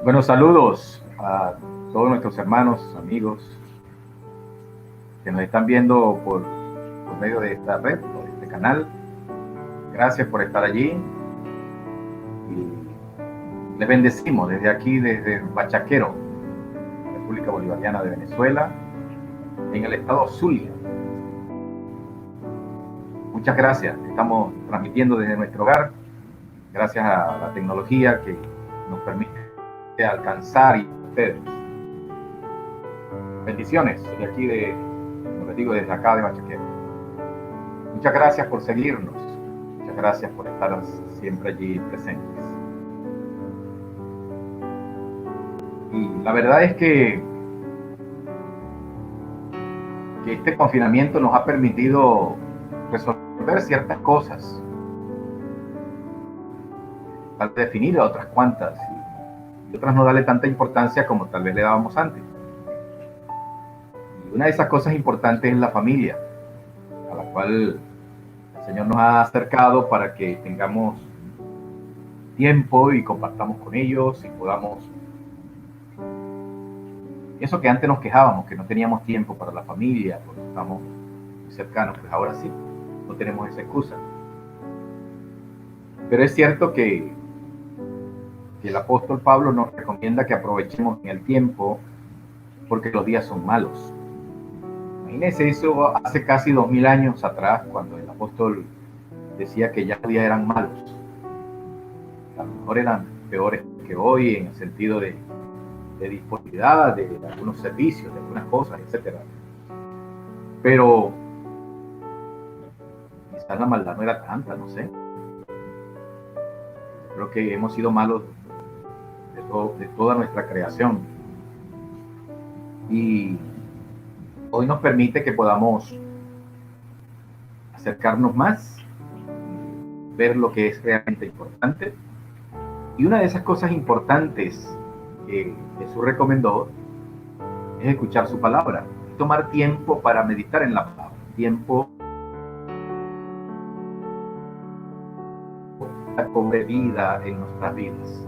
Bueno, saludos a todos nuestros hermanos, amigos que nos están viendo por medio de esta red, por este canal. Gracias por estar allí y les bendecimos desde aquí, desde Bachaquero, República Bolivariana de Venezuela, en el estado Zulia. Muchas gracias. Estamos transmitiendo desde nuestro hogar, gracias a la tecnología que nos permite alcanzar y ustedes. Bendiciones desde aquí, como les digo, desde acá de Bachaquero. Muchas gracias por seguirnos. Muchas gracias por estar siempre allí presentes. Y la verdad es que este confinamiento nos ha permitido resolver ciertas cosas, tal vez definir a otras cuantas y otras no darle tanta importancia como tal vez le dábamos antes. Y una de esas cosas importantes es la familia, a la cual el Señor nos ha acercado para que tengamos tiempo y compartamos con ellos y podamos, eso que antes nos quejábamos, que no teníamos tiempo para la familia, porque estamos muy cercanos, pues ahora sí, no tenemos esa excusa. Pero es cierto que el apóstol Pablo nos recomienda que aprovechemos en el tiempo porque los días son malos. Imagínense eso hace casi 2000 años atrás, cuando el apóstol decía que ya los días eran malos. A lo mejor eran peores que hoy en el sentido de disponibilidad, de algunos servicios, de algunas cosas, etc. Pero quizás la maldad no era tanta, no sé. Creo que hemos sido malos de toda nuestra creación. Y hoy nos permite que podamos acercarnos más, ver lo que es realmente importante. Y una de esas cosas importantes que Jesús recomendó es escuchar su palabra, tomar tiempo para meditar en la palabra, tiempo para cobre vida en nuestras vidas.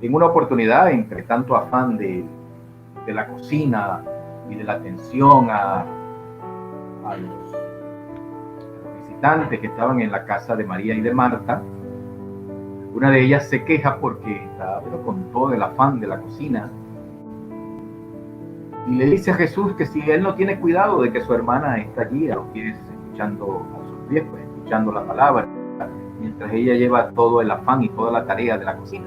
En una oportunidad, entre tanto afán de la cocina y de la atención a los visitantes que estaban en la casa de María y de Marta, una de ellas se queja porque está con todo el afán de la cocina y le dice a Jesús que si él no tiene cuidado de que su hermana está allí a los pies, escuchando a sus pies, pues, escuchando la palabra, mientras ella lleva todo el afán y toda la tarea de la cocina.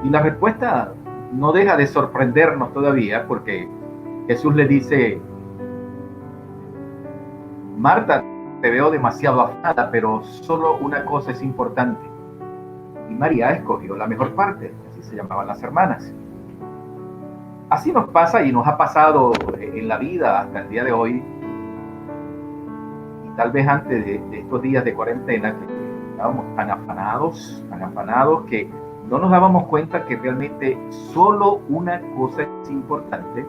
Y la respuesta no deja de sorprendernos todavía, porque Jesús le dice: Marta, te veo demasiado afanada, pero solo una cosa es importante. Y María escogió la mejor parte, así se llamaban las hermanas. Así nos pasa y nos ha pasado en la vida hasta el día de hoy, y tal vez antes de estos días de cuarentena, que estábamos tan afanados que no nos dábamos cuenta que realmente solo una cosa es importante,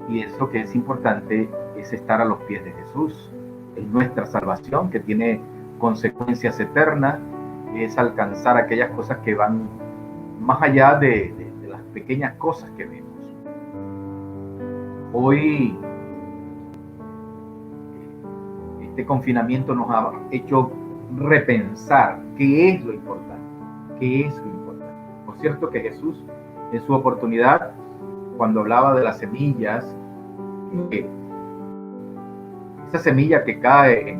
y eso que es importante es estar a los pies de Jesús. Es nuestra salvación, que tiene consecuencias eternas, es alcanzar aquellas cosas que van más allá de las pequeñas cosas que vemos. Hoy este confinamiento nos ha hecho repensar qué es lo importante, qué es lo importante. Por cierto que Jesús, en su oportunidad, cuando hablaba de las semillas, esa semilla que cae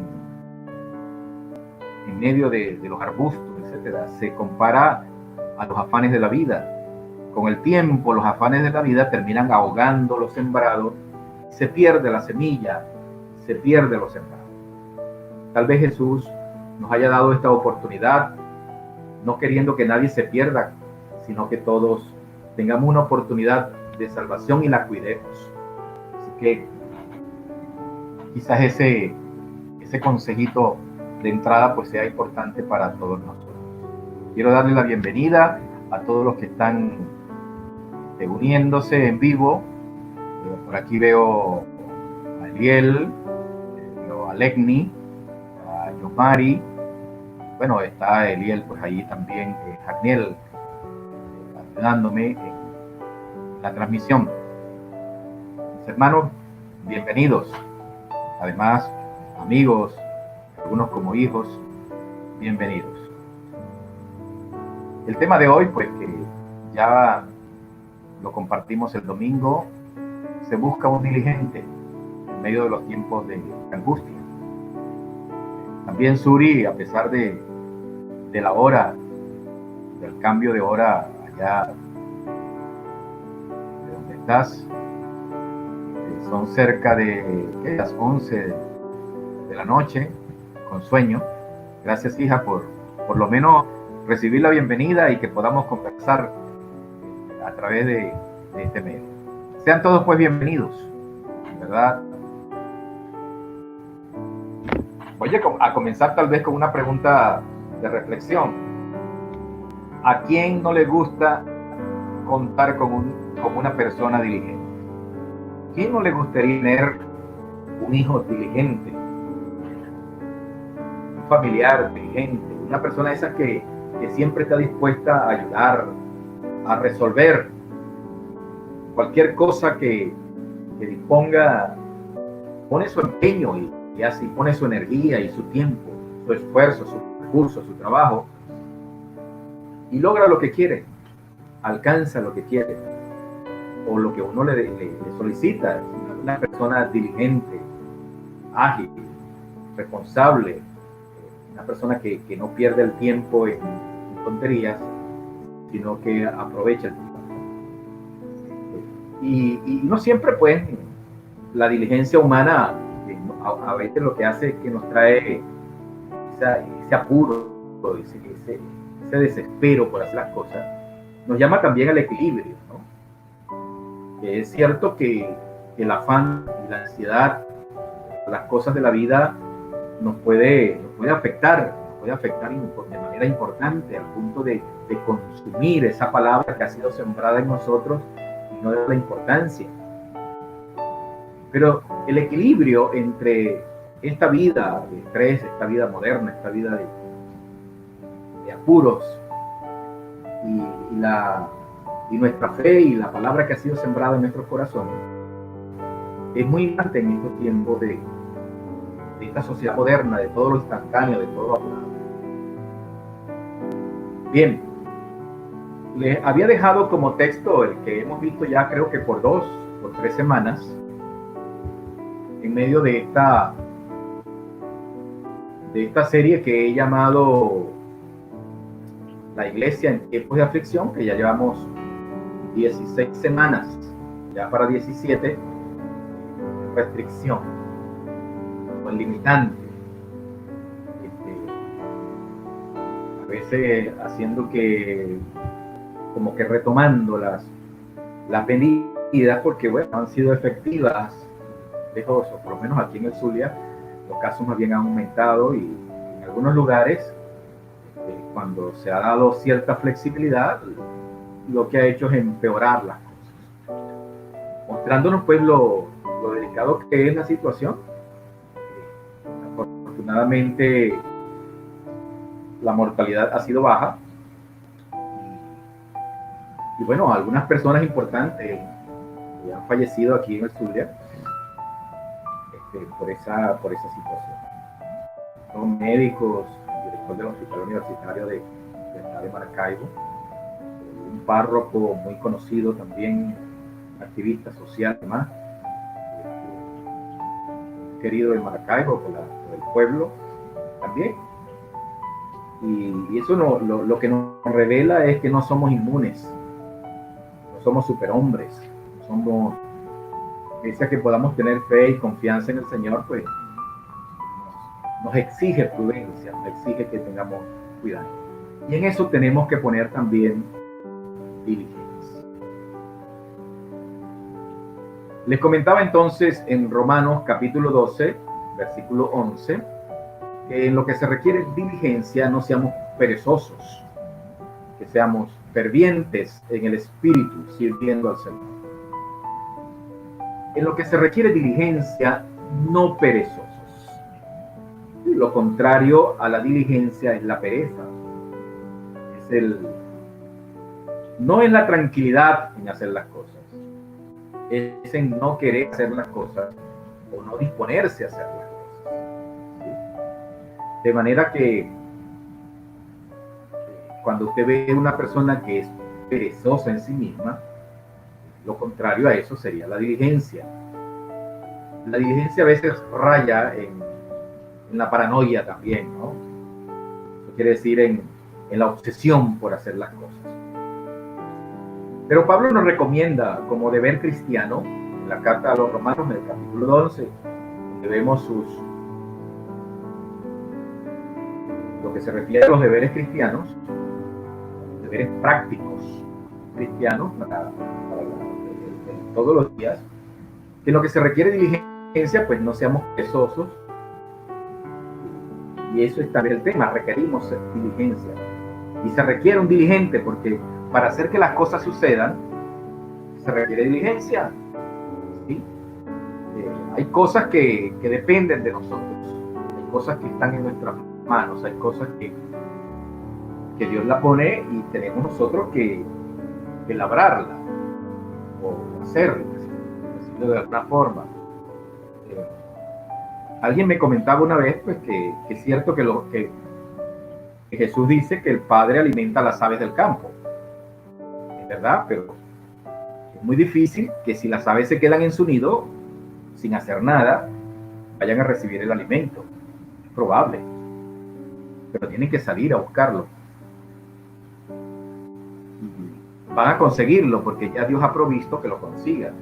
en medio de los arbustos, etcétera, se compara a los afanes de la vida. Con el tiempo, los afanes de la vida terminan ahogando lo sembrado, se pierde la semilla, se pierde lo sembrado. Tal vez Jesús nos haya dado esta oportunidad, no queriendo que nadie se pierda, sino que todos tengamos una oportunidad de salvación y la cuidemos. Así que quizás ese consejito de entrada pues sea importante para todos nosotros. Quiero darle la bienvenida a todos los que están uniéndose en vivo. Por aquí veo a Eliel, veo a Legni, a Yomari. Bueno, está Eliel pues ahí también, Janiel ayudándome en la transmisión. Mis hermanos, bienvenidos. Además, amigos, algunos como hijos, bienvenidos. El tema de hoy, pues que ya lo compartimos el domingo, se busca un diligente en medio de los tiempos de angustia. También Suri, a pesar de la hora, del cambio de hora allá de donde estás, son cerca de las 11 de la noche, con sueño. Gracias, hija, por lo menos recibir la bienvenida y que podamos conversar a través de este medio. Sean todos pues bienvenidos, ¿verdad? Voy a comenzar tal vez con una pregunta de reflexión. ¿A quién no le gusta contar con una persona diligente? ¿A quién no le gustaría tener un hijo diligente? Un familiar diligente, una persona esa que siempre está dispuesta a ayudar, a resolver cualquier cosa que disponga, pone su empeño y así pone su energía y su tiempo, su esfuerzo, su recurso, su trabajo, y logra lo que quiere, alcanza lo que quiere, o lo que uno le solicita. Una persona diligente, ágil, responsable, una persona que no pierde el tiempo en tonterías, sino que aprovecha el tiempo. Y no siempre, pues, la diligencia humana a veces lo que hace es que nos trae ese apuro, ese desespero por hacer las cosas. Nos llama también al equilibrio, ¿no? Es cierto que el afán y la ansiedad, las cosas de la vida nos puede afectar de manera importante, al punto de consumir esa palabra que ha sido sembrada en nosotros y no de la importancia. Pero el equilibrio entre esta vida de estrés, esta vida moderna, esta vida de apuros y nuestra fe y la palabra que ha sido sembrada en nuestros corazones, es muy importante en estos tiempos de esta sociedad moderna, de todo lo instantáneo, de todo lo apurado. Bien, les había dejado como texto el que hemos visto ya creo que por 2 o 3 semanas, en medio de esta serie que he llamado La Iglesia en tiempos de aflicción, que ya llevamos 16 semanas, ya para 17, restricción o limitante. A veces haciendo que, como que retomando las medidas, porque bueno, han sido efectivas, lejos, o por lo menos aquí en el Zulia, los casos más bien han aumentado, y en algunos lugares, cuando se ha dado cierta flexibilidad, lo que ha hecho es empeorar las cosas, mostrándonos pues lo delicado que es la situación. Afortunadamente la mortalidad ha sido baja, y bueno, algunas personas importantes que han fallecido aquí en el Zulia por esa situación. Son médicos, el director del hospital universitario de Maracaibo, un párroco muy conocido también, activista social además, querido de Maracaibo por el pueblo también. Y eso lo que nos revela es que no somos inmunes, no somos superhombres, no somos, pese a que podamos tener fe y confianza en el Señor, pues nos exige prudencia, nos exige que tengamos cuidado. Y en eso tenemos que poner también diligencia. Les comentaba entonces en Romanos capítulo 12, versículo 11, que en lo que se requiere diligencia no seamos perezosos, que seamos fervientes en el espíritu, sirviendo al Señor. En lo que se requiere diligencia, no perezosos. Lo contrario a la diligencia es la pereza. Es no es la tranquilidad en hacer las cosas, es en no querer hacer las cosas o no disponerse a hacer las cosas. ¿Sí? De manera que cuando usted ve una persona que es perezosa en sí misma, lo contrario a eso sería la diligencia. La diligencia a veces raya en la paranoia también, ¿no? Eso quiere decir en la obsesión por hacer las cosas. Pero Pablo nos recomienda como deber cristiano, en la carta a los Romanos, en el capítulo 11, donde vemos lo que se refiere a los deberes cristianos, deberes prácticos cristianos para todos los días, que en lo que se requiere diligencia, pues no seamos perezosos. Y eso es también el tema, requerimos diligencia. Y se requiere un diligente, porque para hacer que las cosas sucedan, se requiere diligencia. ¿Sí? Hay cosas que dependen de nosotros, hay cosas que están en nuestras manos, hay cosas que Dios la pone y tenemos nosotros que labrarla o hacerla, decirlo de alguna forma. Alguien me comentaba una vez pues, que es cierto que Jesús dice que el Padre alimenta las aves del campo. Es verdad, pero es muy difícil que si las aves se quedan en su nido sin hacer nada, vayan a recibir el alimento. Es probable, pero tienen que salir a buscarlo. Y van a conseguirlo porque ya Dios ha provisto que lo consigan.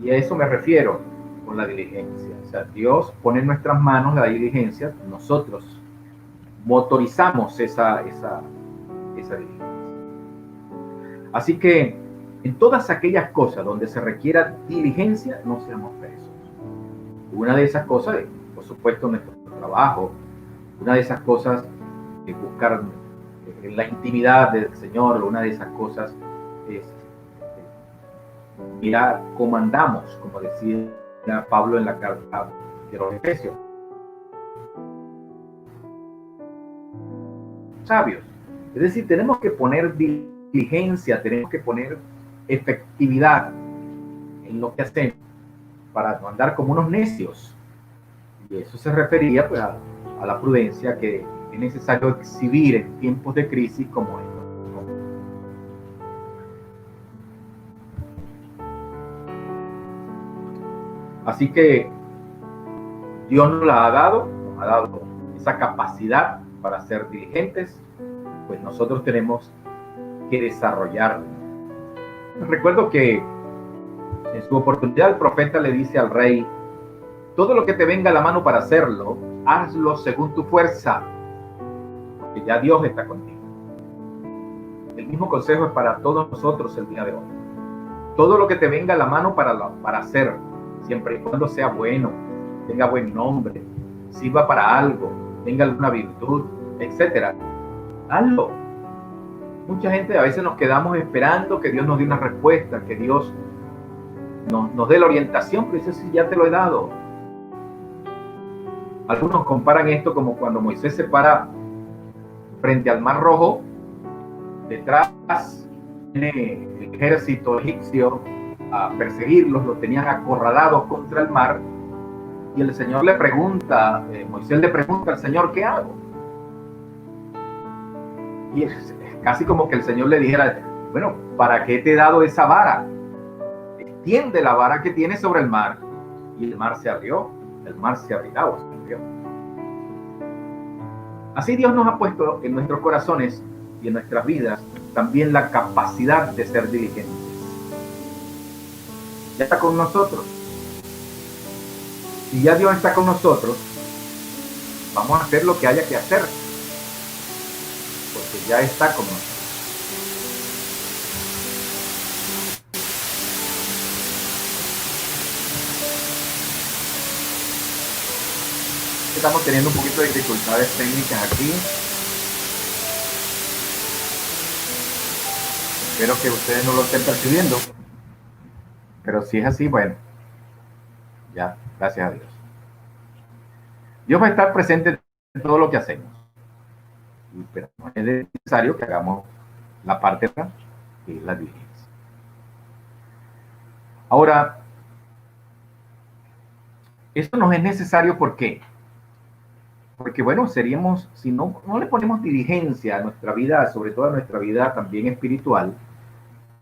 Y a eso me refiero con la diligencia. O sea, Dios pone en nuestras manos la diligencia, nosotros motorizamos esa diligencia. Así que en todas aquellas cosas donde se requiera diligencia, no seamos perezosos. Una de esas cosas, por supuesto, nuestro trabajo, una de esas cosas es buscar la intimidad del Señor, una de esas cosas es mirar cómo andamos, como decía Pablo en la carta de los Efesios. Sabios. Es decir, tenemos que poner diligencia, tenemos que poner efectividad en lo que hacemos para no andar como unos necios. Y eso se refería pues, a la prudencia que es necesario exhibir en tiempos de crisis como estos. Así que Dios nos ha dado esa capacidad para ser diligentes, pues nosotros tenemos que desarrollarla. Recuerdo que en su oportunidad el profeta le dice al rey: todo lo que te venga a la mano para hacerlo, hazlo según tu fuerza, porque ya Dios está contigo. El mismo consejo es para todos nosotros el día de hoy. Todo lo que te venga a la mano para hacer, siempre y cuando sea bueno, tenga buen nombre, sirva para algo, tenga alguna virtud, etcétera, hazlo. Mucha gente a veces nos quedamos esperando que Dios nos dé una respuesta, que Dios nos dé la orientación, pero eso sí ya te lo he dado. Algunos comparan esto como cuando Moisés se para frente al Mar Rojo, detrás viene el ejército egipcio a perseguirlos, los tenían acorralados contra el mar, y el Señor le pregunta, Moisés le pregunta al Señor: ¿qué hago? Y es casi como que el Señor le dijera: bueno, ¿para qué te he dado esa vara? Extiende la vara que tienes sobre el mar. Y el mar se abrió, el mar se abrirá o se abrió. Así Dios nos ha puesto en nuestros corazones y en nuestras vidas también la capacidad de ser diligentes. Ya está con nosotros. Si ya Dios está con nosotros, vamos a hacer lo que haya que hacer, porque ya está con nosotros. Estamos teniendo un poquito de dificultades técnicas aquí. Espero que ustedes no lo estén percibiendo. Pero si es así, bueno, ya, gracias a Dios. Dios va a estar presente en todo lo que hacemos. Pero no es necesario que hagamos la parte que es la diligencia. Ahora, esto nos es necesario, ¿por qué? Porque, bueno, seríamos, si no le ponemos diligencia a nuestra vida, sobre todo a nuestra vida también espiritual,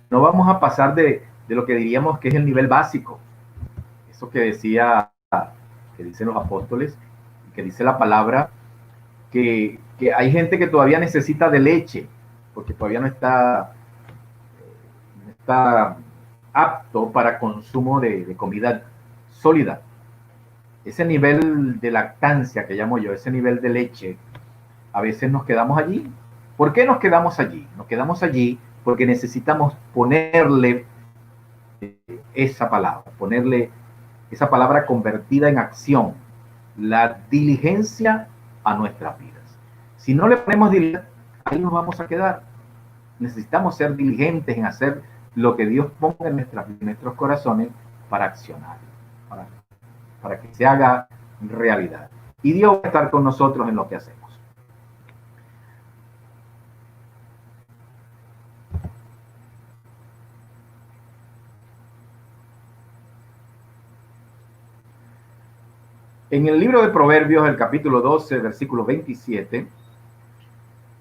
no vamos a pasar de lo que diríamos que es el nivel básico. Eso que que dicen los apóstoles, que dice la palabra, que hay gente que todavía necesita de leche, porque todavía no está apto para consumo de comida sólida. Ese nivel de lactancia que llamo yo, ese nivel de leche, a veces nos quedamos allí. ¿Por qué nos quedamos allí? Nos quedamos allí porque necesitamos ponerle esa palabra, ponerle esa palabra convertida en acción, la diligencia a nuestras vidas. Si no le ponemos diligencia, ahí nos vamos a quedar. Necesitamos ser diligentes en hacer lo que Dios ponga en nuestros corazones para accionar, para que se haga realidad. Y Dios va a estar con nosotros en lo que hacemos. En el libro de Proverbios, el capítulo 12, versículo 27,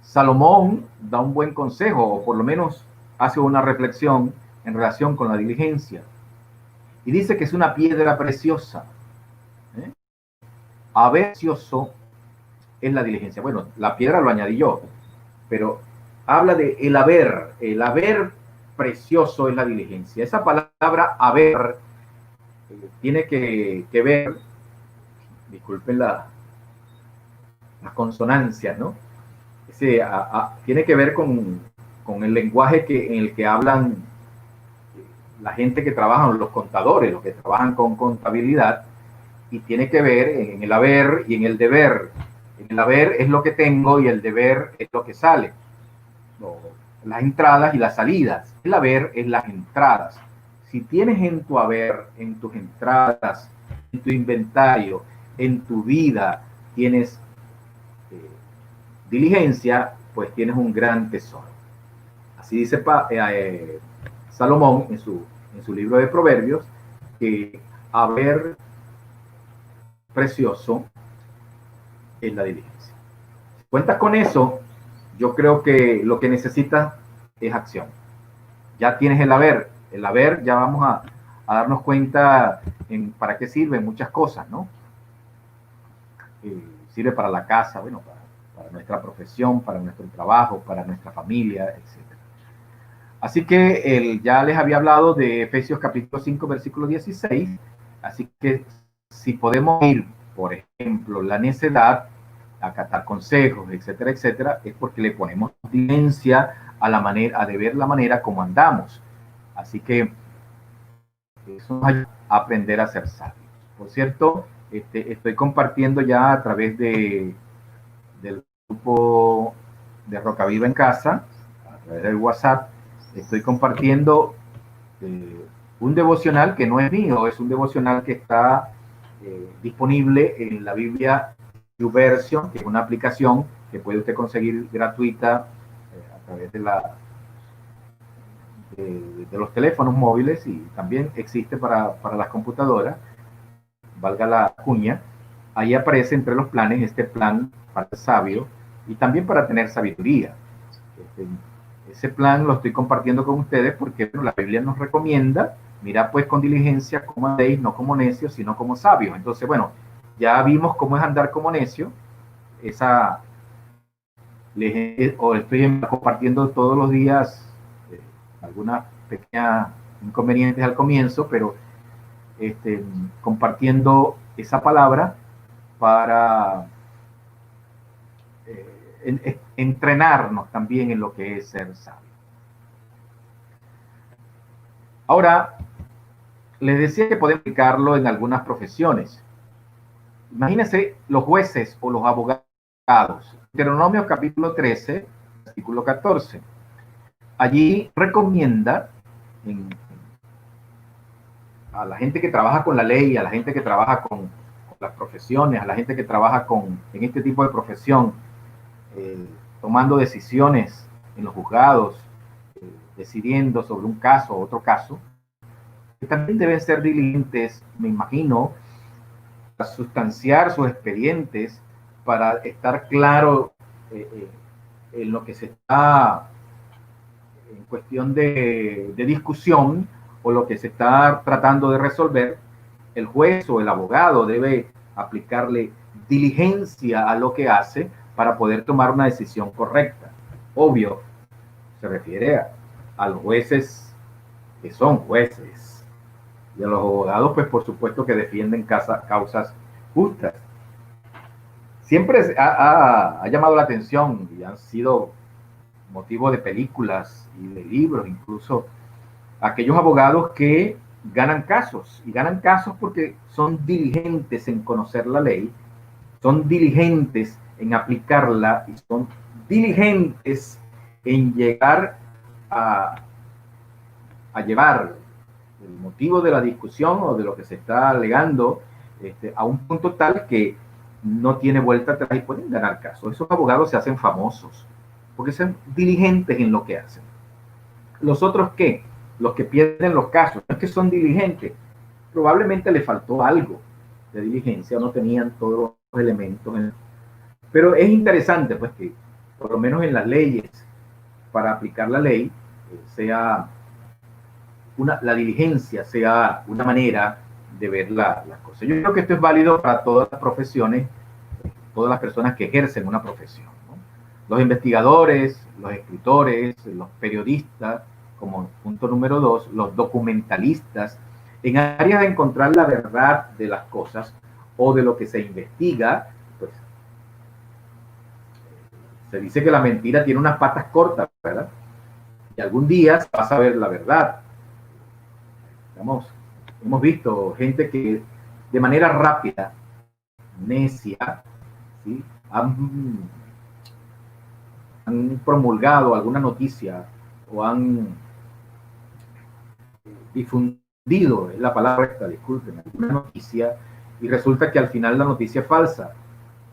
Salomón da un buen consejo, o por lo menos hace una reflexión en relación con la diligencia. Y dice que es una piedra preciosa. Precioso es la diligencia. Bueno, la piedra lo añadí yo, pero habla de el haber precioso es la diligencia. Esa palabra haber tiene que ver, disculpen las consonancias, ¿no? Tiene que ver con el lenguaje en el que hablan la gente que trabaja, los contadores, los que trabajan con contabilidad, y tiene que ver en el haber y en el deber. En el haber es lo que tengo y el deber es lo que sale. Las entradas y las salidas. El haber es las entradas. Si tienes en tu haber, en tus entradas, en tu inventario, en tu vida, tienes diligencia, pues tienes un gran tesoro. Así dice Salomón en su libro de Proverbios, que haber precioso es la diligencia. Si cuentas con eso, yo creo que lo que necesitas es acción. Ya tienes el haber. El haber ya vamos a darnos cuenta para qué sirve muchas cosas, ¿no? Sirve para la casa, bueno, para nuestra profesión, para nuestro trabajo, para nuestra familia, etc. Así que ya les había hablado de Efesios capítulo 5, versículo 16. Así que si podemos ir, por ejemplo, la necedad, acatar consejos, etcétera, etcétera, es porque le ponemos diligencia a de ver la manera como andamos. Así que eso nos ayuda a aprender a ser sabios. Por cierto, estoy compartiendo ya a través del grupo de Roca Viva en Casa, a través del WhatsApp, estoy compartiendo un devocional que no es mío, es un devocional que está disponible en la Biblia YouVersion, que es una aplicación que puede usted conseguir gratuita a través de los teléfonos móviles, y también existe para las computadoras, valga la cuña. Ahí aparece entre los planes este plan para ser sabio y también para tener sabiduría. Ese plan lo estoy compartiendo con ustedes porque bueno, la Biblia nos recomienda, mira pues con diligencia cómo andéis, no como necios, sino como sabios. Entonces, bueno, ya vimos cómo es andar como necio. Estoy compartiendo todos los días algunas pequeñas inconvenientes al comienzo, pero compartiendo esa palabra para entrenarnos también en lo que es ser sabio. Ahora, les decía que podemos aplicarlo en algunas profesiones. Imagínense los jueces o los abogados. Deuteronomio capítulo 13, versículo 14. Allí recomienda a la gente que trabaja con la ley, a la gente que trabaja con las profesiones, a la gente que trabaja en este tipo de profesión, tomando decisiones en los juzgados, decidiendo sobre un caso o otro caso, que también deben ser diligentes, me imagino, para sustanciar sus expedientes, para estar claro en lo que se está en cuestión de discusión o lo que se está tratando de resolver. El juez o el abogado debe aplicarle diligencia a lo que hace para poder tomar una decisión correcta. Obvio, se refiere a los jueces que son jueces y a los abogados, pues por supuesto que defienden causas justas. Siempre ha llamado la atención y han sido motivo de películas y de libros, incluso aquellos abogados que ganan casos, y ganan casos porque son diligentes en conocer la ley, son diligentes en aplicarla y son diligentes en llegar a, a llevar el motivo de la discusión o de lo que se está alegando a un punto tal que no tiene vuelta atrás y pueden ganar casos. Esos abogados se hacen famosos porque son diligentes en lo que hacen. ¿Los otros qué? Los que pierden los casos, no es que son diligentes, probablemente le faltó algo de diligencia, no tenían todos los elementos. Pero es interesante, pues, que por lo menos en las leyes, para aplicar la ley, sea la diligencia sea una manera de ver las cosas. Yo creo que esto es válido para todas las profesiones, todas las personas que ejercen una profesión, ¿no? Los investigadores, los escritores, los periodistas, como punto número 2, los documentalistas, en áreas de encontrar la verdad de las cosas o de lo que se investiga, pues se dice que la mentira tiene unas patas cortas, ¿verdad? Y algún día vas a saber la verdad. Hemos visto gente que de manera rápida, necia, ¿sí? han promulgado alguna noticia o han difundido, es la palabra esta, disculpen, alguna noticia, y resulta que al final la noticia es falsa.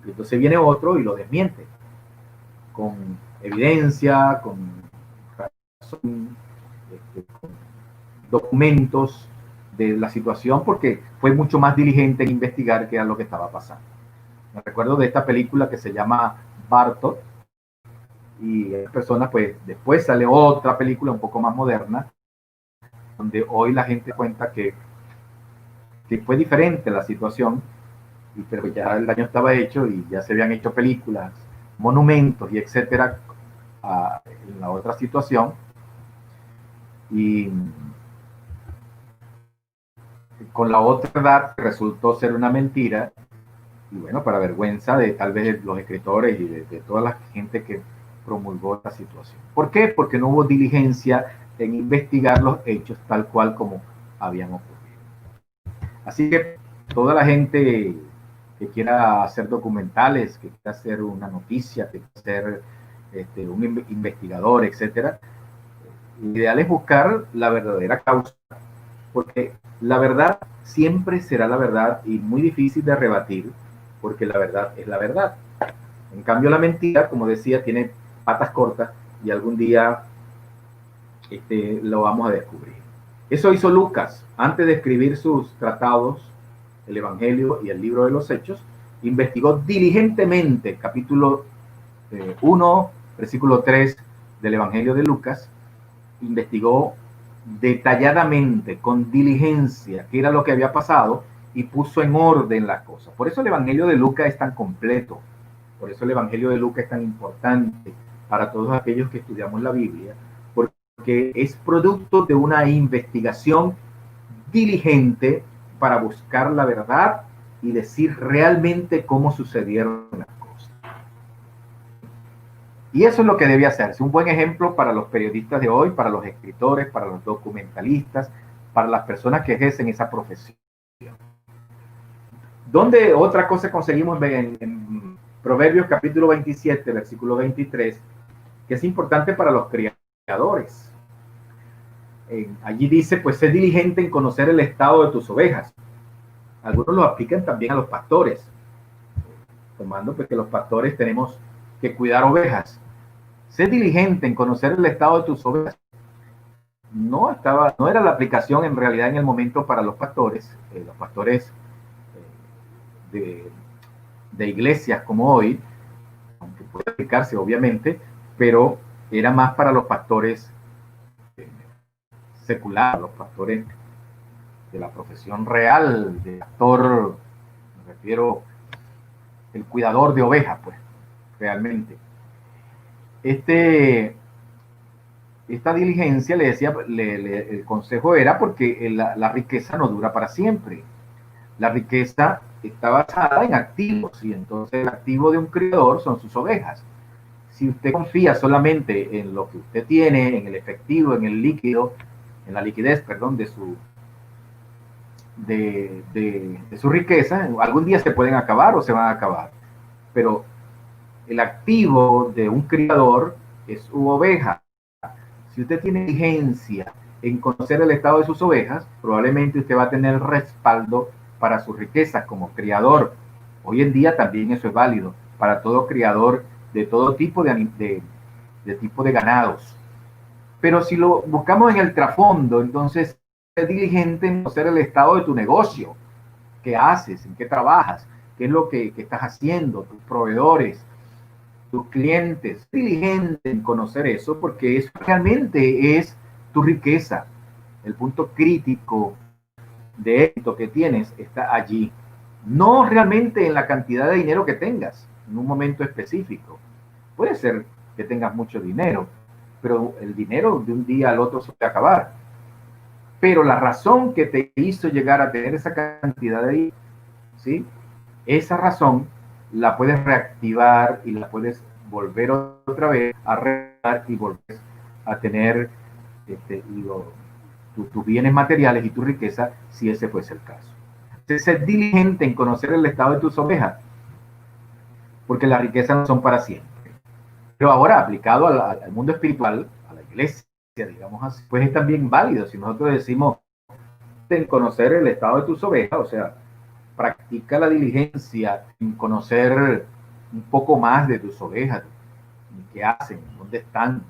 Y entonces viene otro y lo desmiente, con evidencia, con razón, con documentos de la situación, porque fue mucho más diligente en investigar qué era lo que estaba pasando. Me recuerdo de esta película que se llama Bartok, y personas, pues después sale otra película un poco más moderna, donde hoy la gente cuenta que fue diferente la situación, pero ya el daño estaba hecho y ya se habían hecho películas, monumentos y etcétera en la otra situación. Y con la otra edad resultó ser una mentira, y bueno, para vergüenza de tal vez los escritores y de toda la gente que promulgó la situación. ¿Por qué? Porque no hubo diligencia en investigar los hechos tal cual como habían ocurrido. Así que toda la gente que quiera hacer documentales, que quiera hacer una noticia, que quiera ser un investigador, etcétera, lo ideal es buscar la verdadera causa, porque la verdad siempre será la verdad y muy difícil de rebatir, porque la verdad es la verdad. En cambio, la mentira, como decía, tiene patas cortas y algún día lo vamos a descubrir. Eso hizo Lucas. Antes de escribir sus tratados, el Evangelio y el libro de los Hechos, investigó diligentemente, capítulo 1, versículo 3 del Evangelio de Lucas, investigó detalladamente, con diligencia, qué era lo que había pasado y puso en orden las cosas. Por eso el Evangelio de Lucas es tan completo, por eso el Evangelio de Lucas es tan importante para todos aquellos que estudiamos la Biblia, porque es producto de una investigación diligente para buscar la verdad y decir realmente cómo sucedieron las cosas. Y eso es lo que debe hacerse. Un buen ejemplo para los periodistas de hoy, para los escritores, para los documentalistas, para las personas que ejercen esa profesión. ¿Dónde otra cosa conseguimos en Proverbios capítulo 27, versículo 23, que es importante para los criadores? Allí dice, pues sé diligente en conocer el estado de tus ovejas. Algunos lo aplican también a los pastores, tomando pues que los pastores tenemos que cuidar ovejas. Sé diligente en conocer el estado de tus ovejas no era la aplicación en realidad en el momento para los pastores de, de iglesias como hoy, aunque puede aplicarse obviamente, pero era más para los pastores eh, seculares, los pastores de la profesión real, de pastor, me refiero, el cuidador de ovejas, pues, realmente. Este, esta diligencia, le decía, el consejo era porque la riqueza no dura para siempre. La riqueza está basada en activos y entonces el activo de un criador son sus ovejas. Si usted confía solamente en lo que usted tiene, en el efectivo, en el líquido, en la liquidez, perdón, de su riqueza, algún día se pueden acabar o se van a acabar. Pero el activo de un criador es su oveja. Si usted tiene diligencia en conocer el estado de sus ovejas, probablemente usted va a tener respaldo para sus riquezas como criador. Hoy en día también eso es válido para todo criador de todo tipo de ganados. Pero si lo buscamos en el trasfondo, entonces es diligente en conocer el estado de tu negocio, qué haces, en qué trabajas, qué es lo que estás haciendo, tus proveedores, tus clientes, diligente en conocer eso, porque eso realmente es tu riqueza. El punto crítico de éxito que tienes está allí. No realmente en la cantidad de dinero que tengas en un momento específico. Puede ser que tengas mucho dinero, pero el dinero de un día al otro se puede acabar. Pero la razón que te hizo llegar a tener esa cantidad de dinero, ¿sí? Esa razón la puedes reactivar y la puedes volver otra vez a reactivar y volver a tener tus bienes materiales y tu riqueza si ese fuese el caso. Entonces, ser diligente en conocer el estado de tus ovejas, porque las riquezas no son para siempre. Pero ahora, aplicado al mundo espiritual, a la iglesia, digamos así, pues es también válido. Si nosotros decimos en conocer el estado de tus ovejas, o sea, practica la diligencia en conocer un poco más de tus ovejas, qué hacen, dónde están.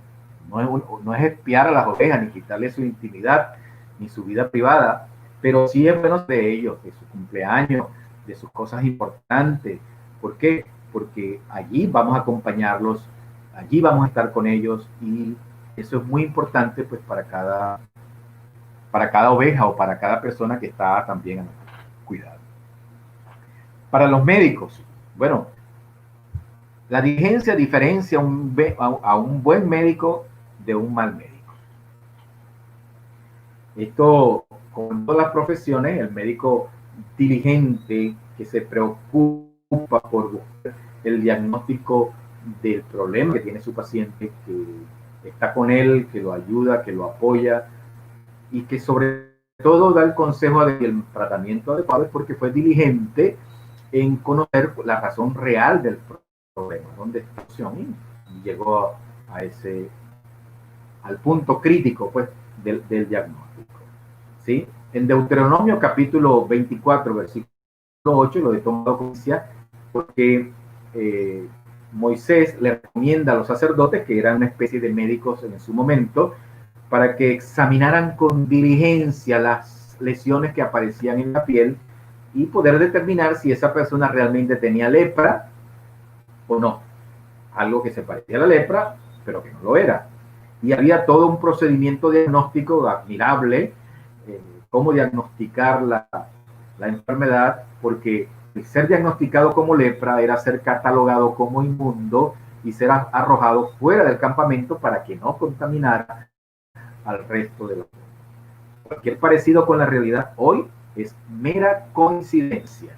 No es espiar a las ovejas, ni quitarle su intimidad, ni su vida privada, pero sí es bueno de ellos, de su cumpleaños, de sus cosas importantes. ¿Por qué? Porque allí vamos a acompañarlos, allí vamos a estar con ellos y eso es muy importante pues para cada oveja o para cada persona que está también a nuestro cuidado. Para los médicos, bueno, la diligencia diferencia a un buen médico de un mal médico. Esto, con todas las profesiones, el médico diligente que se preocupa por buscar el diagnóstico del problema que tiene su paciente, que está con él, que lo ayuda, que lo apoya y que sobre todo da el consejo del tratamiento adecuado porque fue diligente en conocer la razón real del problema, dónde está la opción y llegó al punto crítico pues, del diagnóstico. ¿Sí? En Deuteronomio capítulo 24, versículo 8, lo he tomado justicia porque Moisés le recomienda a los sacerdotes, que eran una especie de médicos en su momento, para que examinaran con diligencia las lesiones que aparecían en la piel y poder determinar si esa persona realmente tenía lepra o no. Algo que se parecía a la lepra, pero que no lo era. Y había todo un procedimiento diagnóstico admirable, cómo diagnosticar la enfermedad, porque el ser diagnosticado como lepra era ser catalogado como inmundo y ser arrojado fuera del campamento para que no contaminara al resto de la gente. Cualquier parecido con la realidad hoy es mera coincidencia,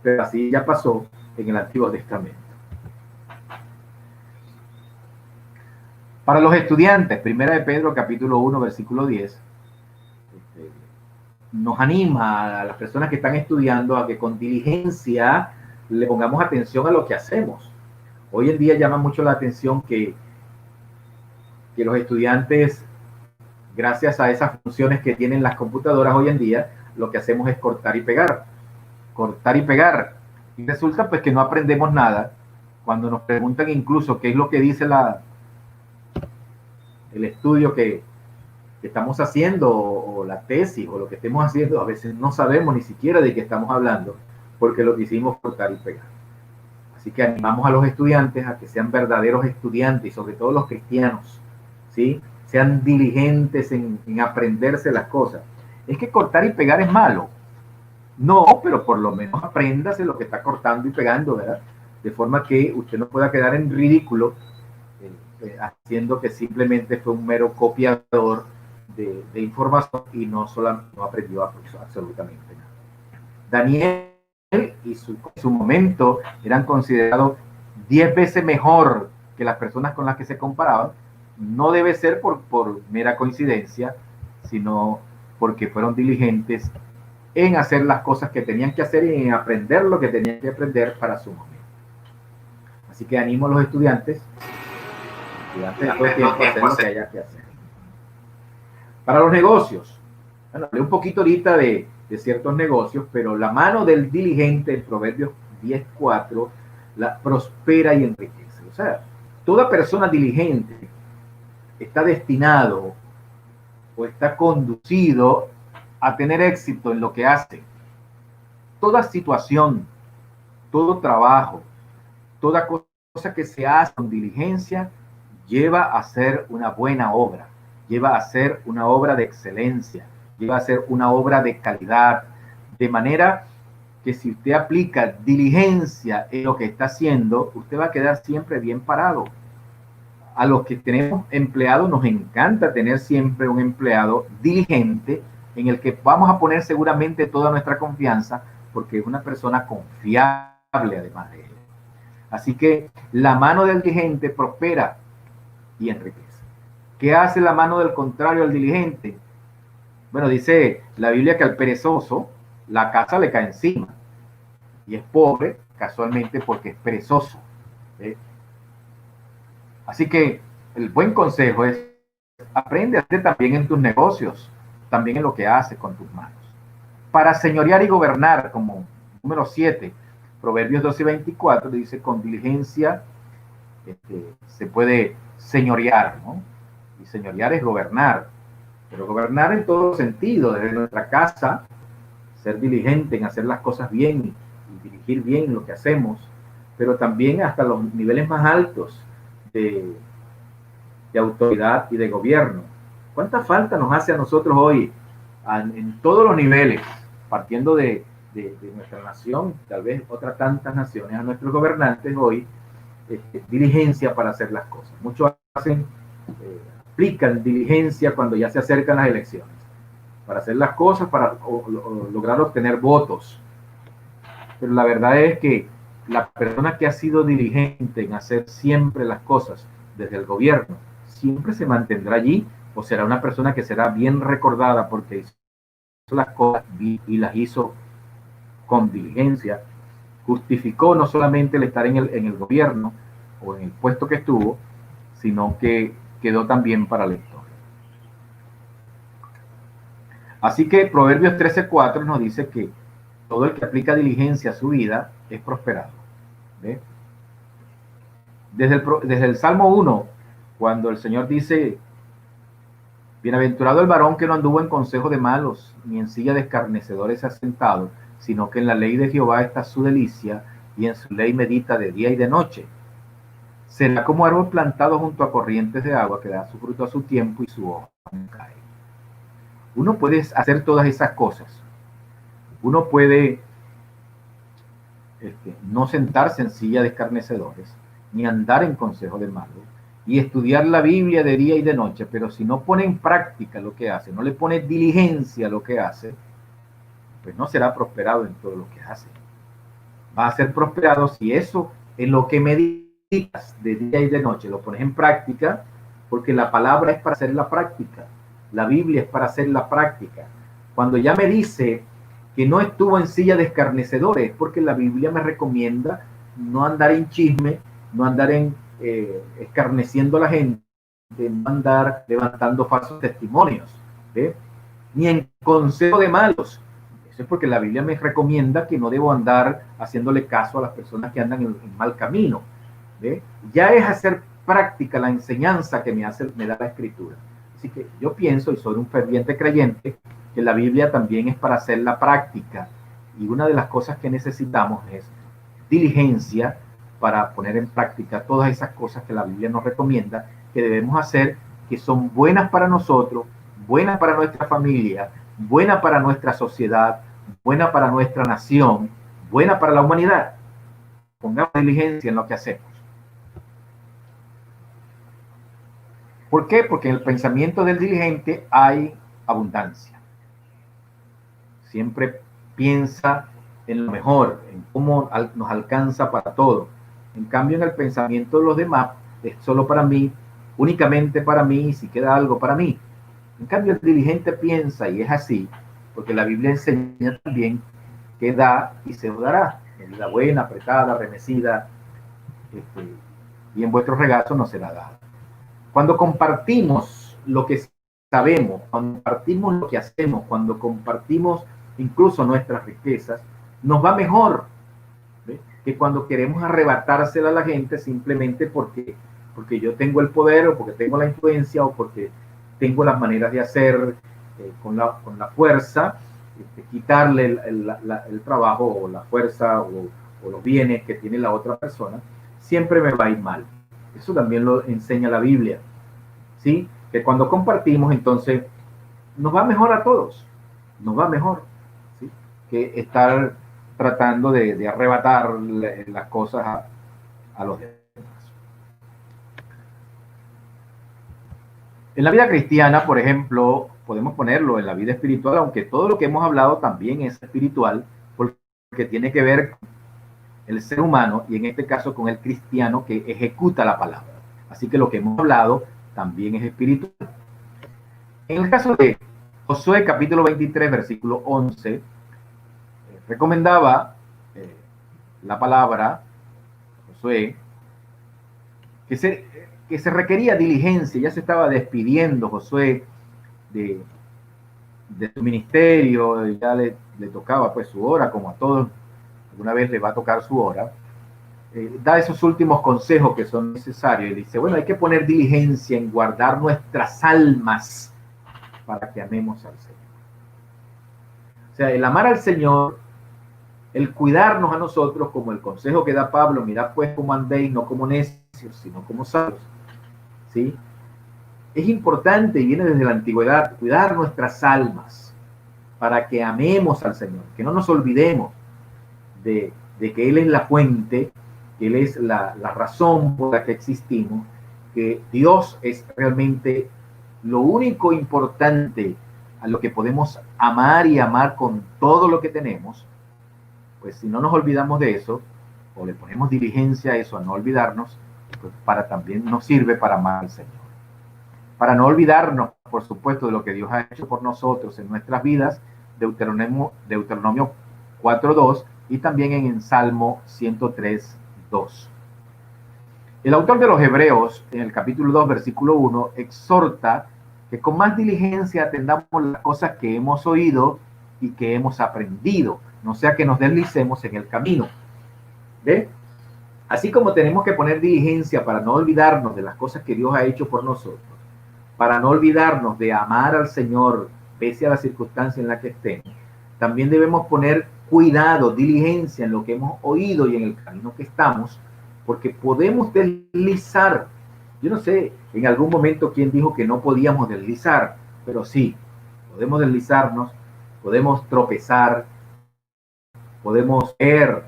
pero así ya pasó en el Antiguo Testamento. Para los estudiantes, Primera de Pedro capítulo 1 versículo 10, nos anima a las personas que están estudiando a que con diligencia le pongamos atención a lo que hacemos. Hoy en día llama mucho la atención que los estudiantes, gracias a esas funciones que tienen las computadoras hoy en día, lo que hacemos es cortar y pegar. Cortar y pegar. Y resulta pues que no aprendemos nada. Cuando nos preguntan incluso qué es lo que dice el estudio que estamos haciendo o la tesis o lo que estemos haciendo, a veces no sabemos ni siquiera de qué estamos hablando, porque lo que hicimos cortar y pegar. Así que animamos a los estudiantes a que sean verdaderos estudiantes, y sobre todo los cristianos, ¿sí? Sean diligentes en aprenderse las cosas. Es que cortar y pegar es malo. No, pero por lo menos apréndase lo que está cortando y pegando, ¿verdad? De forma que usted no pueda quedar en ridículo haciendo que simplemente fue un mero copiador de información y no aprendió absolutamente nada. Daniel y su momento eran considerados 10 veces mejor que las personas con las que se comparaban. No debe ser por mera coincidencia, sino porque fueron diligentes en hacer las cosas que tenían que hacer y en aprender lo que tenían que aprender para su momento. Así que animo a los estudiantes de todo el tiempo a hacer lo que haya que hacer. Para los negocios, bueno, hablé un poquito ahorita de ciertos negocios, pero la mano del diligente, en Proverbios 10:4, la prospera y enriquece. O sea, toda persona diligente está destinado o está conducido a tener éxito en lo que hace. Toda situación, todo trabajo, toda cosa que se hace con diligencia lleva a ser una buena obra, lleva a ser una obra de excelencia, lleva a ser una obra de calidad, de manera que si usted aplica diligencia en lo que está haciendo, usted va a quedar siempre bien parado. A los que tenemos empleados nos encanta tener siempre un empleado diligente en el que vamos a poner seguramente toda nuestra confianza porque es una persona confiable además de él. Así que la mano del diligente prospera y enriquece. ¿Qué hace la mano del contrario al diligente? Bueno, dice la Biblia que al perezoso la casa le cae encima y es pobre casualmente porque es perezoso. Así que el buen consejo es aprende a hacer también en tus negocios, también en lo que haces con tus manos. Para señorear y gobernar, como número 7, Proverbios 12:24 dice, con diligencia se puede señorear, ¿no? Y señorear es gobernar, pero gobernar en todo sentido, desde nuestra casa, ser diligente en hacer las cosas bien y dirigir bien lo que hacemos, pero también hasta los niveles más altos de autoridad y de gobierno. ¿Cuánta falta nos hace a nosotros hoy en todos los niveles, partiendo de nuestra nación, tal vez otras tantas naciones, a nuestros gobernantes hoy, diligencia para hacer las cosas? Muchos aplican diligencia cuando ya se acercan las elecciones, para hacer las cosas, para lograr obtener votos. Pero la verdad es que la persona que ha sido diligente en hacer siempre las cosas desde el gobierno, siempre se mantendrá allí, o será una persona que será bien recordada porque hizo las cosas y las hizo con diligencia, justificó no solamente el estar en el gobierno o en el puesto que estuvo, sino que quedó también para la historia. Así que Proverbios 13:4 nos dice que todo el que aplica diligencia a su vida es prosperado. ¿Ve? Desde el Salmo 1, cuando el Señor dice, bienaventurado el varón que no anduvo en consejo de malos, ni en silla de escarnecedores asentado, sino que en la ley de Jehová está su delicia, y en su ley medita de día y de noche. Será como árbol plantado junto a corrientes de agua, que da su fruto a su tiempo y su hoja no cae. Uno puede hacer todas esas cosas. Uno puede no sentarse en silla de escarnecedores, ni andar en consejo de malos, y estudiar la Biblia de día y de noche, pero si no pone en práctica lo que hace, no le pone diligencia a lo que hace, pues no será prosperado en todo lo que hace. Va a ser prosperado si eso en lo que meditas de día y de noche lo pones en práctica, porque la palabra es para hacer la práctica, la Biblia es para hacer la práctica. Cuando ya me dice que no estuvo en silla de escarnecedores, porque la Biblia me recomienda no andar en chisme, no andar escarneciendo a la gente, no andar levantando falsos testimonios, ¿ve? Ni en consejo de malos. Eso es porque la Biblia me recomienda que no debo andar haciéndole caso a las personas que andan en mal camino, ¿ve? Ya es hacer práctica la enseñanza que me da la Escritura. Así que yo pienso, y soy un ferviente creyente, que la Biblia también es para hacer la práctica. Y una de las cosas que necesitamos es diligencia para poner en práctica todas esas cosas que la Biblia nos recomienda que debemos hacer, que son buenas para nosotros, buenas para nuestra familia, buenas para nuestra sociedad, buenas para nuestra nación, buenas para la humanidad. Pongamos diligencia en lo que hacemos. ¿Por qué? Porque en el pensamiento del diligente hay abundancia. Siempre piensa en lo mejor, en cómo nos alcanza para todo. En cambio, en el pensamiento de los demás, es solo para mí, únicamente para mí, si queda algo para mí. En cambio, el diligente piensa, y es así, porque la Biblia enseña también que da y se os dará. Medida buena, apretada, remecida, y en vuestro regazo no será dada. Cuando compartimos lo que sabemos, cuando compartimos lo que hacemos, cuando compartimos incluso nuestras riquezas, nos va mejor, ¿ve? Que cuando queremos arrebatársela a la gente simplemente porque yo tengo el poder o porque tengo la influencia o porque tengo las maneras de hacer con la fuerza, quitarle el trabajo o la fuerza o los bienes que tiene la otra persona, siempre me va a ir mal. Eso también lo enseña la Biblia, ¿sí? Que cuando compartimos, entonces, nos va mejor a todos, nos va mejor, ¿sí? Que estar tratando de arrebatar las cosas a los demás. En la vida cristiana, por ejemplo, podemos ponerlo en la vida espiritual, aunque todo lo que hemos hablado también es espiritual, porque tiene que ver con el ser humano y en este caso con el cristiano que ejecuta la palabra. Así que lo que hemos hablado también es espiritual. En el caso de Josué capítulo 23, versículo 11, recomendaba la palabra, Josué, que se requería diligencia. Ya se estaba despidiendo Josué de su ministerio, ya le tocaba pues su hora, como a todos, alguna vez le va a tocar su hora. Da esos últimos consejos que son necesarios y dice, bueno, hay que poner diligencia en guardar nuestras almas para que amemos al Señor. O sea, el amar al Señor, el cuidarnos a nosotros, como el consejo que da Pablo, mirad pues cómo andéis, no como necios, sino como sabios, ¿sí? Es importante y viene desde la antigüedad, cuidar nuestras almas para que amemos al Señor, que no nos olvidemos de que Él es la fuente, que Él es la razón por la que existimos, que Dios es realmente lo único importante a lo que podemos amar y amar con todo lo que tenemos. Pues si no nos olvidamos de eso, o le ponemos diligencia a eso, a no olvidarnos, pues también nos sirve para amar al Señor. Para no olvidarnos, por supuesto, de lo que Dios ha hecho por nosotros en nuestras vidas, Deuteronomio 4.2 y también en el Salmo 103.2. El autor de los Hebreos, en el capítulo 2, versículo 1, exhorta que con más diligencia atendamos las cosas que hemos oído y que hemos aprendido, no sea que nos deslicemos en el camino. ¿Ve? Así como tenemos que poner diligencia para no olvidarnos de las cosas que Dios ha hecho por nosotros, para no olvidarnos de amar al Señor pese a la circunstancia en la que estemos, también debemos poner cuidado, diligencia en lo que hemos oído y en el camino que estamos, porque podemos deslizar. Yo no sé, en algún momento quién dijo que no podíamos deslizar, pero sí, podemos deslizarnos, podemos tropezar, podemos caer,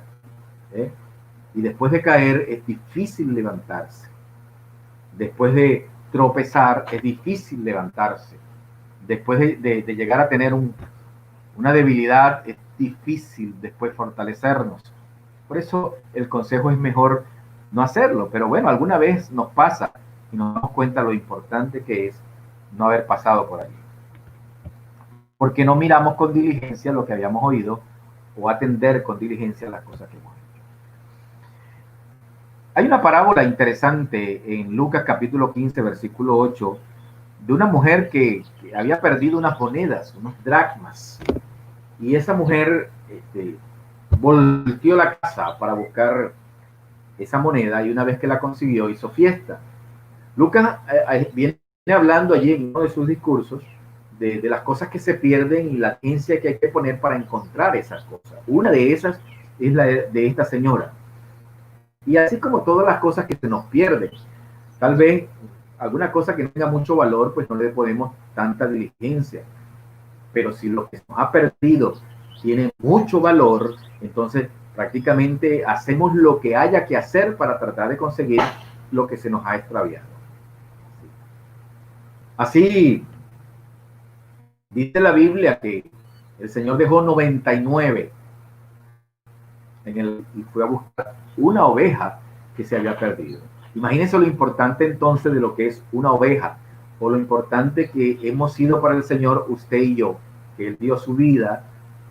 ¿eh? Y después de caer es difícil levantarse. Después de tropezar es difícil levantarse. Después de llegar a tener una debilidad es difícil después fortalecernos. Por eso el consejo es mejor no hacerlo, pero bueno, alguna vez nos pasa y nos damos cuenta lo importante que es no haber pasado por allí. Porque no miramos con diligencia lo que habíamos oído o atender con diligencia las cosas que hemos hecho. Hay una parábola interesante en Lucas capítulo 15, versículo 8, de una mujer que había perdido unas monedas, unos dracmas. Y esa mujer volteó la casa para buscar esa moneda y una vez que la consiguió hizo fiesta. Lucas viene viene hablando allí en uno de sus discursos de las cosas que se pierden y la agencia que hay que poner para encontrar esas cosas. Una de esas es la de esta señora. Y así como todas las cosas que se nos pierden, tal vez alguna cosa que tenga mucho valor, pues no le ponemos tanta diligencia. Pero si lo que nos ha perdido tiene mucho valor, entonces prácticamente hacemos lo que haya que hacer para tratar de conseguir lo que se nos ha extraviado. Así dice la Biblia que el Señor dejó 99 y fue a buscar una oveja que se había perdido. Imagínense lo importante entonces de lo que es una oveja, o lo importante que hemos sido para el Señor, usted y yo, que Él dio su vida,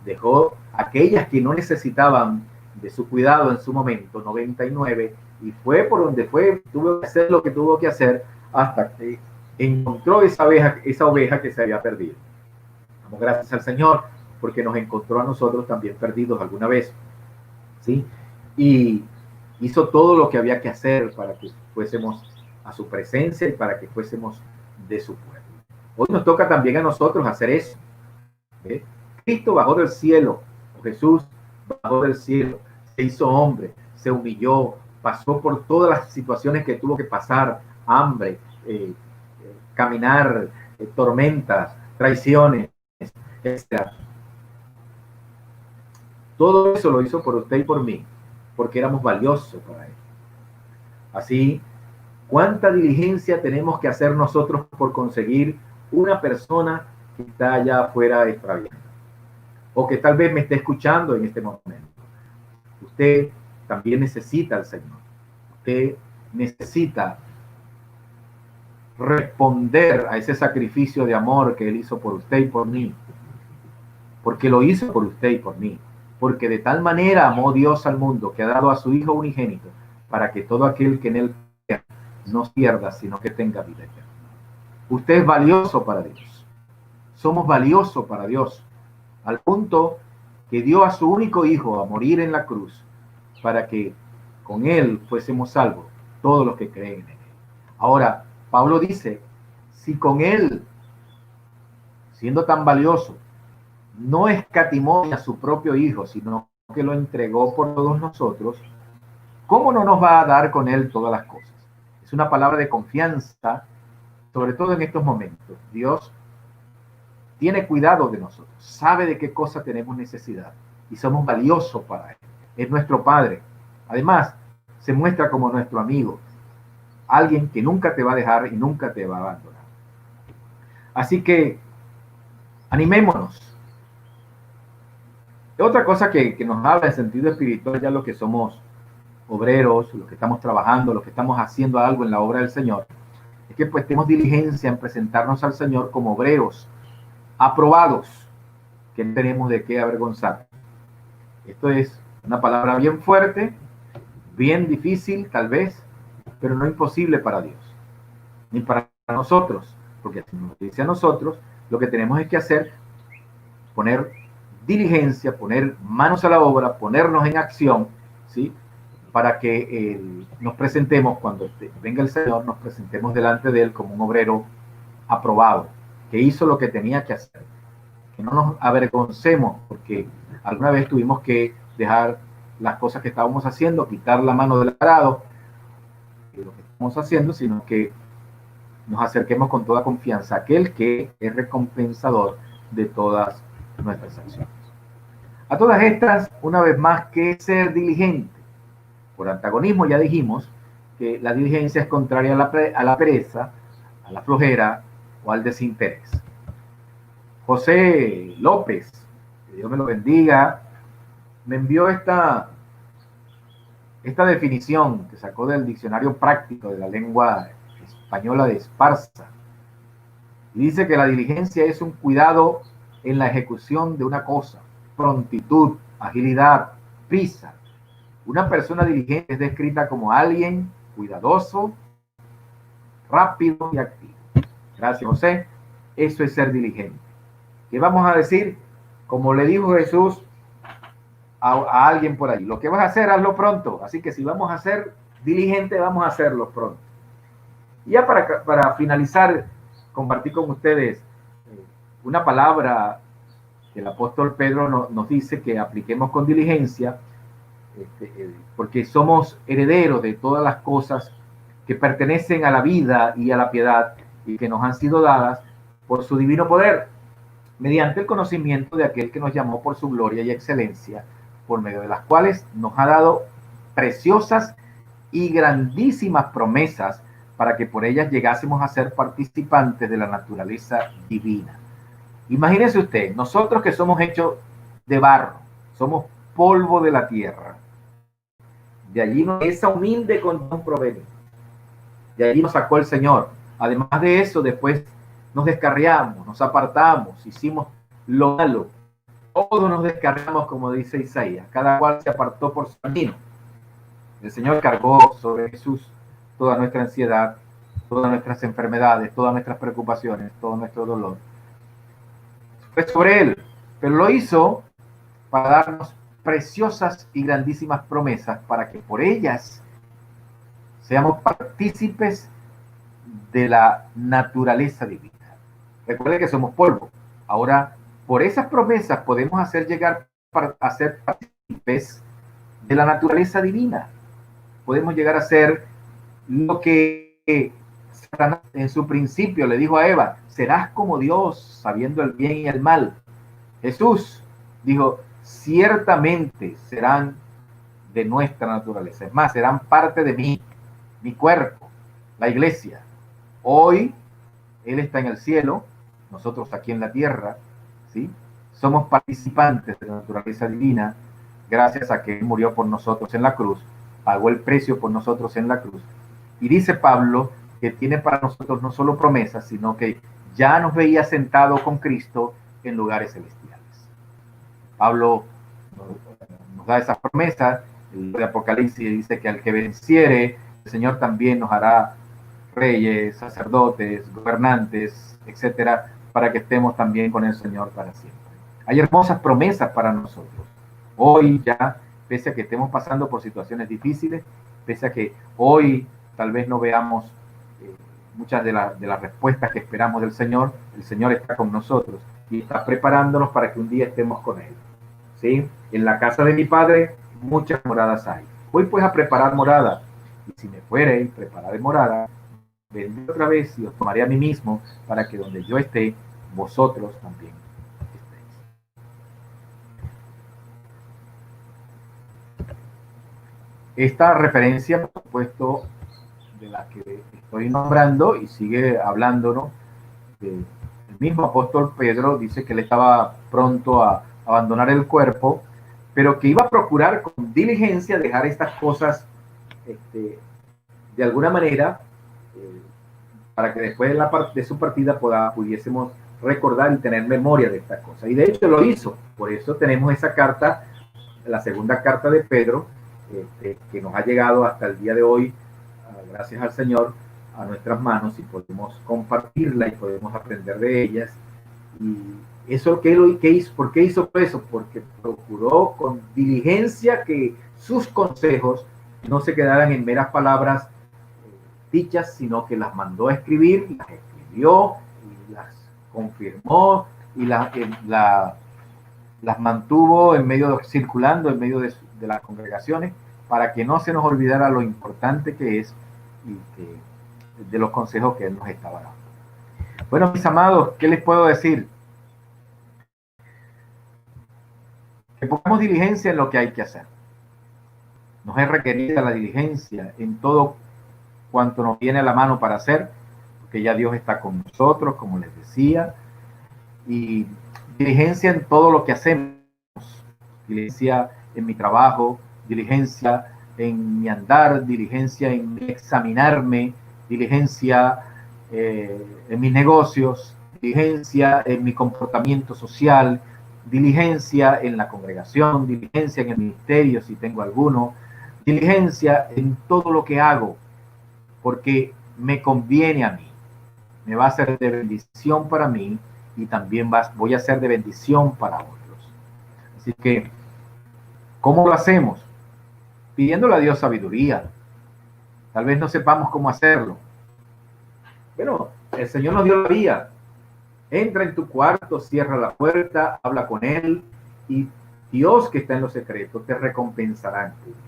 dejó aquellas que no necesitaban de su cuidado en su momento, 99, y fue por donde fue, tuvo que hacer lo que tuvo que hacer hasta que encontró esa oveja que se había perdido. Damos gracias al Señor porque nos encontró a nosotros también perdidos alguna vez, ¿sí? Y hizo todo lo que había que hacer para que fuésemos a su presencia y para que fuésemos de su pueblo. Hoy nos toca también a nosotros hacer eso. ¿Eh? Cristo bajó del cielo, o Jesús bajó del cielo, se hizo hombre, se humilló, pasó por todas las situaciones que tuvo que pasar, hambre, caminar, tormentas, traiciones, etc. Todo eso lo hizo por usted y por mí, porque éramos valiosos para Él. Así, ¿cuánta diligencia tenemos que hacer nosotros por conseguir una persona que está allá afuera extraviada? O que tal vez me esté escuchando en este momento. Usted también necesita al Señor. Usted necesita responder a ese sacrificio de amor que Él hizo por usted y por mí. Porque lo hizo por usted y por mí. Porque de tal manera amó Dios al mundo que ha dado a su Hijo unigénito para que todo aquel que en Él crea no pierda, sino que tenga vida eterna. Usted es valioso para Dios. Somos valiosos para Dios. Al punto que dio a su único Hijo a morir en la cruz para que con Él fuésemos salvos, todos los que creen en Él. Ahora, Pablo dice, si con Él, siendo tan valioso, no escatimó a su propio Hijo, sino que lo entregó por todos nosotros, ¿cómo no nos va a dar con Él todas las cosas? Es una palabra de confianza, sobre todo en estos momentos. Dios tiene cuidado de nosotros, sabe de qué cosa tenemos necesidad y somos valiosos para Él. Es nuestro Padre. Además, se muestra como nuestro amigo, alguien que nunca te va a dejar y nunca te va a abandonar. Así que, animémonos. Otra cosa que nos habla en sentido espiritual, ya los que somos obreros, los que estamos trabajando, los que estamos haciendo algo en la obra del Señor, es que pues tenemos diligencia en presentarnos al Señor como obreros aprobados, que no tenemos de qué avergonzar. Esto es una palabra bien fuerte, bien difícil tal vez, pero no imposible para Dios, ni para nosotros, porque si nos dice a nosotros, lo que tenemos es que hacer, poner diligencia, poner manos a la obra, ponernos en acción, ¿sí? Para que nos presentemos, cuando venga el Señor, nos presentemos delante de Él como un obrero aprobado, que hizo lo que tenía que hacer. Que no nos avergoncemos, porque alguna vez tuvimos que dejar las cosas que estábamos haciendo, quitar la mano del arado, lo que estamos haciendo, sino que nos acerquemos con toda confianza a aquel que es recompensador de todas nuestras acciones. A todas estas, una vez más, ¿qué ser diligente? Por antagonismo ya dijimos que la diligencia es contraria a la pereza, a la flojera o al desinterés. José López, que Dios me lo bendiga, me envió esta definición que sacó del diccionario práctico de la lengua española de Esparza. Y dice que la diligencia es un cuidado en la ejecución de una cosa, prontitud, agilidad, prisa. Una persona diligente es descrita como alguien cuidadoso, rápido y activo. Gracias, José. Eso es ser diligente. ¿Qué vamos a decir? Como le dijo Jesús a alguien por ahí, lo que vas a hacer, hazlo pronto. Así que si vamos a ser diligente, vamos a hacerlo pronto. Y ya para finalizar compartir con ustedes una palabra que el apóstol Pedro nos dice que apliquemos con diligencia, porque somos herederos de todas las cosas que pertenecen a la vida y a la piedad y que nos han sido dadas por su divino poder, mediante el conocimiento de aquel que nos llamó por su gloria y excelencia, por medio de las cuales nos ha dado preciosas y grandísimas promesas para que por ellas llegásemos a ser participantes de la naturaleza divina. Imagínese usted, nosotros que somos hechos de barro, somos polvo de la tierra, de allí esa humilde condición provenimos, de allí nos sacó el Señor. Además de eso, después nos descarriamos, nos apartamos, hicimos lo malo, todos nos descarriamos, como dice Isaías, cada cual se apartó por su camino. El Señor cargó sobre Jesús toda nuestra ansiedad, todas nuestras enfermedades, todas nuestras preocupaciones, todo nuestro dolor. Fue sobre Él, pero lo hizo para darnos preciosas y grandísimas promesas para que por ellas seamos partícipes de la naturaleza divina. Recuerden que somos polvo. Ahora, por esas promesas podemos hacer llegar a ser partícipes de la naturaleza divina. Podemos llegar a ser lo que Satanás en su principio le dijo a Eva: serás como Dios, sabiendo el bien y el mal. Jesús dijo: ciertamente serán de nuestra naturaleza. Es más, serán parte de mí, mi cuerpo, la iglesia. Hoy Él está en el cielo, nosotros aquí en la tierra, ¿sí? Somos participantes de la naturaleza divina gracias a que Él murió por nosotros en la cruz, pagó el precio por nosotros en la cruz. Y dice Pablo que tiene para nosotros no solo promesas, sino que ya nos veía sentado con Cristo en lugares celestiales. Pablo nos da esas promesas. El libro de Apocalipsis dice que al que venciere, el Señor también nos hará reyes, sacerdotes, gobernantes, etcétera, para que estemos también con el Señor para siempre. Hay hermosas promesas para nosotros. Hoy ya, pese a que estemos pasando por situaciones difíciles, pese a que hoy tal vez no veamos muchas de las respuestas que esperamos del Señor, el Señor está con nosotros y está preparándonos para que un día estemos con Él. ¿Sí? En la casa de mi Padre muchas moradas hay. Voy pues a preparar morada, y si me fuere y prepararé morada, vendré otra vez y os tomaré a mí mismo, para que donde yo esté, vosotros también estéis. Esta referencia, por supuesto, de la que estoy nombrando y sigue hablándonos, el mismo apóstol Pedro dice que él estaba pronto a abandonar el cuerpo, pero que iba a procurar con diligencia dejar estas cosas de alguna manera, para que después de su partida pudiésemos recordar y tener memoria de estas cosas. Y de hecho lo hizo. Por eso tenemos esa carta, la segunda carta de Pedro, que nos ha llegado hasta el día de hoy, gracias al Señor, a nuestras manos, y podemos compartirla y podemos aprender de ellas. Y eso que hizo, ¿por qué hizo eso? Porque procuró con diligencia que sus consejos no se quedaran en meras palabras dichas, sino que las mandó a escribir, las escribió y las confirmó y las mantuvo circulando en medio de las congregaciones, para que no se nos olvidara lo importante que es y de los consejos que Él nos estaba dando. Bueno, mis amados, ¿qué les puedo decir? Que pongamos diligencia en lo que hay que hacer. Nos es requerida la diligencia en todo cuanto nos viene a la mano para hacer, porque ya Dios está con nosotros, como les decía, y diligencia en todo lo que hacemos, diligencia en mi trabajo, diligencia en mi andar, diligencia en examinarme, diligencia en mis negocios, diligencia en mi comportamiento social, diligencia en la congregación, diligencia en el ministerio si tengo alguno, diligencia en todo lo que hago, porque me conviene a mí, me va a ser de bendición para mí y también voy a ser de bendición para otros. Así que, ¿cómo lo hacemos? Pidiéndole a Dios sabiduría. Tal vez no sepamos cómo hacerlo. Bueno, El Señor nos dio la vía. Entra en tu cuarto, cierra la puerta, habla con Él y Dios que está en lo secreto te recompensará en público.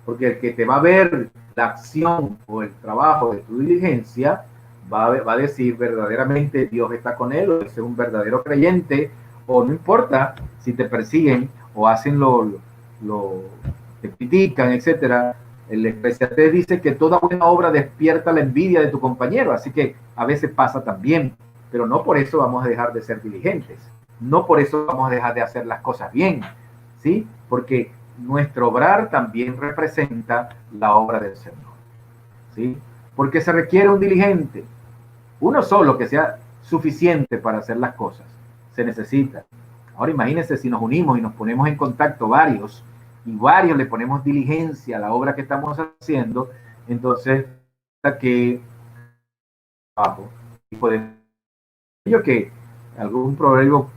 Porque el que te va a ver la acción o el trabajo de tu diligencia va a decir verdaderamente Dios está con él, o es un verdadero creyente, o no importa si te persiguen o hacen te critican, etcétera. El Eclesiastés dice que toda buena obra despierta la envidia de tu compañero, así que a veces pasa también, pero no por eso vamos a dejar de ser diligentes, no por eso vamos a dejar de hacer las cosas bien, ¿sí? Porque nuestro obrar también representa la obra del Señor, ¿sí? Porque se requiere un diligente, uno solo que sea suficiente para hacer las cosas, se necesita. Ahora imagínense si nos unimos y nos ponemos en contacto varios, y varios le ponemos diligencia a la obra que estamos haciendo, entonces que abajo y podemos que algún proverbio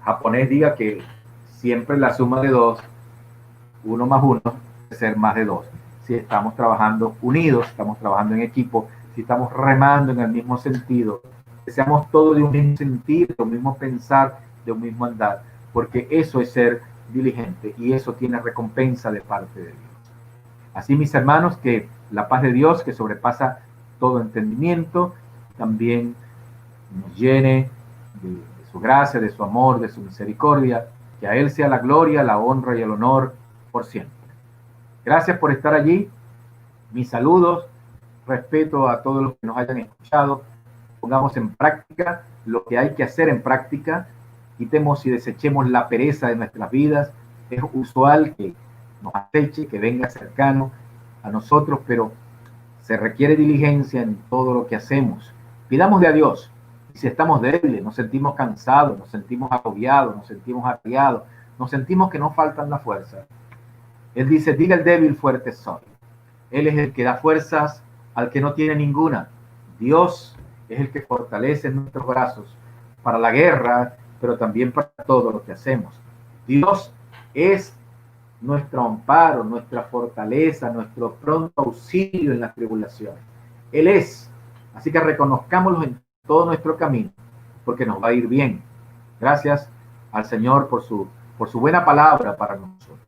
japonés diga que siempre la suma de dos, uno más uno, debe ser más de dos. Si estamos trabajando unidos, estamos trabajando en equipo, si estamos remando en el mismo sentido, que seamos todos de un mismo sentir, de un mismo pensar, de un mismo andar, porque eso es ser diligente y eso tiene recompensa de parte de Dios. Así, mis hermanos, que la paz de Dios, que sobrepasa todo entendimiento, también nos llene de su gracia, de su amor, de su misericordia, que a Él sea la gloria, la honra y el honor por siempre. Gracias por estar allí. Mis saludos, respeto a todos los que nos hayan escuchado. Pongamos en práctica lo que hay que hacer en práctica. Quitemos y desechemos la pereza de nuestras vidas. Es usual que nos aceche, que venga cercano a nosotros, pero se requiere diligencia en todo lo que hacemos. Pidámosle a Dios. Y si estamos débiles, nos sentimos cansados, nos sentimos agobiados, nos sentimos arriados, nos sentimos que nos faltan la fuerza. Él dice, diga el débil, fuerte soy. Él es el que da fuerzas al que no tiene ninguna. Dios es el que fortalece nuestros brazos para la guerra, pero también para todo lo que hacemos. Dios es nuestro amparo, nuestra fortaleza, nuestro pronto auxilio en las tribulaciones. Él es. Así que reconozcámoslo en todo nuestro camino, porque nos va a ir bien. Gracias al Señor por su buena palabra para nosotros.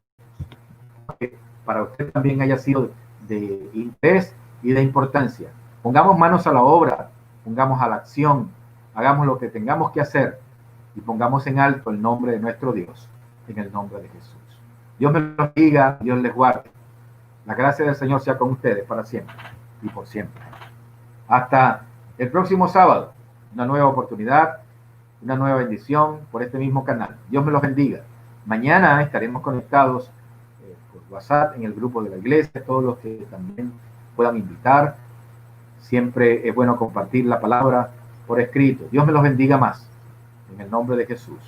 Que para usted también haya sido de interés y de importancia. Pongamos manos a la obra, pongamos a la acción, hagamos lo que tengamos que hacer y pongamos en alto el nombre de nuestro Dios, en el nombre de Jesús. Dios me los diga, Dios les guarde. La gracia del Señor sea con ustedes para siempre y por siempre. Hasta el próximo sábado, una nueva oportunidad, una nueva bendición por este mismo canal. Dios me los bendiga. Mañana estaremos conectados por WhatsApp en el grupo de la iglesia, todos los que también puedan invitar. Siempre es bueno compartir la palabra por escrito. Dios me los bendiga más. En el nombre de Jesús.